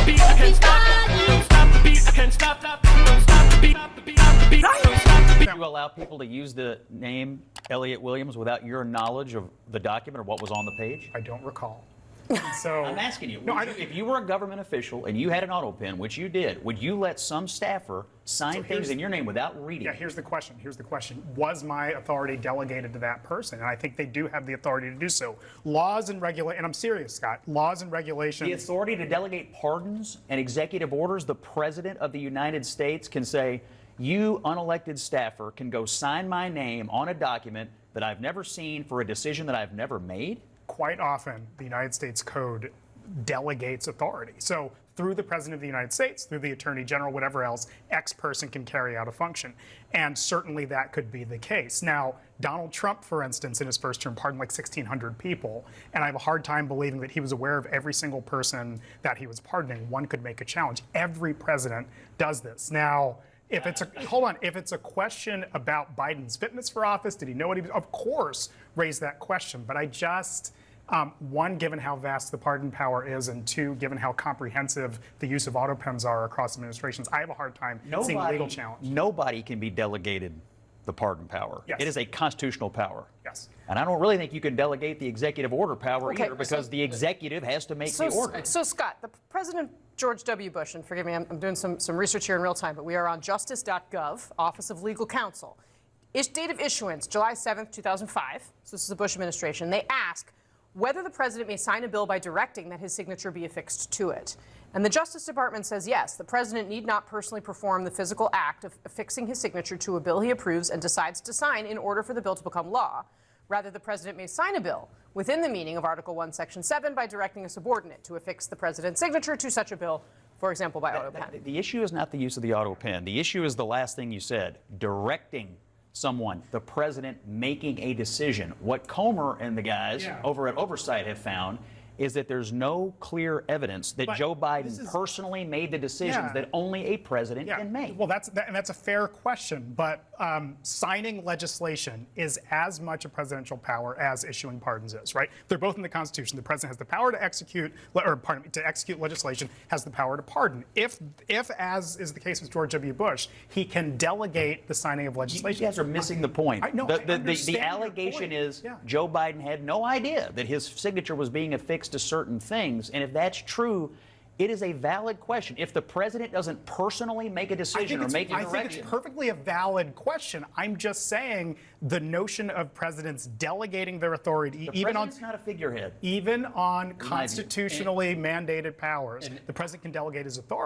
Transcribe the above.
the beat, I can't stop. Don't stop the beat, I can't stop. Don't stop the beat, don't stop the beat. You allow people to use the name Elliott Williams without your knowledge of the document or what was on the page? I don't recall. So I'm asking you, No, if you were a government official and you had an Autopen, which you did, would you let some staffer sign things in your name without reading? Yeah, here's the question. Was my authority delegated to that person? And I think they do have the authority to do so. Laws and regulations, and I'm serious, Scott, laws and regulations. The authority to delegate pardons and executive orders, the President of the United States can say, you unelected staffer can go sign my name on a document that I've never seen for a decision that I've never made? Quite often, the United States Code delegates authority. So through the President of the United States, through the Attorney General, whatever else, X person can carry out a function. And certainly that could be the case. Now, Donald Trump, for instance, in his first term, pardoned like 1,600 people. And I have a hard time believing that he was aware of every single person that he was pardoning. One could make a challenge. Every president does this. Now, if it's a question about Biden's fitness for office, did he know what he was? Of course, raise that question. But I just, one, given how vast the pardon power is, and two, given how comprehensive the use of Autopens are across administrations, I have a hard time seeing a legal challenge. Nobody can be delegated the pardon power. Yes. It is a constitutional power. Yes. And I don't really think you can delegate the executive order power either, because the executive has to make the order. So, Scott, the President George W. Bush, and forgive me, I'm doing some research here in real time, but we are on justice.gov, Office of Legal Counsel. Date of issuance, July 7th, 2005. So this is the Bush administration. They ask whether the president may sign a bill by directing that his signature be affixed to it. And the Justice Department says yes, the president need not personally perform the physical act of affixing his signature to a bill he approves and decides to sign in order for the bill to become law. Rather, the president may sign a bill within the meaning of Article 1, Section 7 by directing a subordinate to affix the president's signature to such a bill, for example, by Autopen. The issue is not the use of the Autopen. The issue is the last thing you said, directing someone, the president making a decision. What Comer and the guys over at Oversight have found is that there's no clear evidence that Joe Biden personally made the decisions that only a president can make. Well, that's a fair question, but signing legislation is as much a presidential power as issuing pardons is, right? They're both in the Constitution. The president has the power to execute, to execute legislation, has the power to pardon. If, as is the case with George W. Bush, he can delegate the signing of legislation. You guys are missing the point. The allegation is Joe Biden had no idea that his signature was being affixed to certain things, and if that's true, it is a valid question. If the president doesn't personally make a decision or make a direction, I think it's perfectly a valid question. I'm just saying the notion of presidents delegating their authority, even on not a figurehead, even on constitutionally mandated powers, the president can delegate his authority.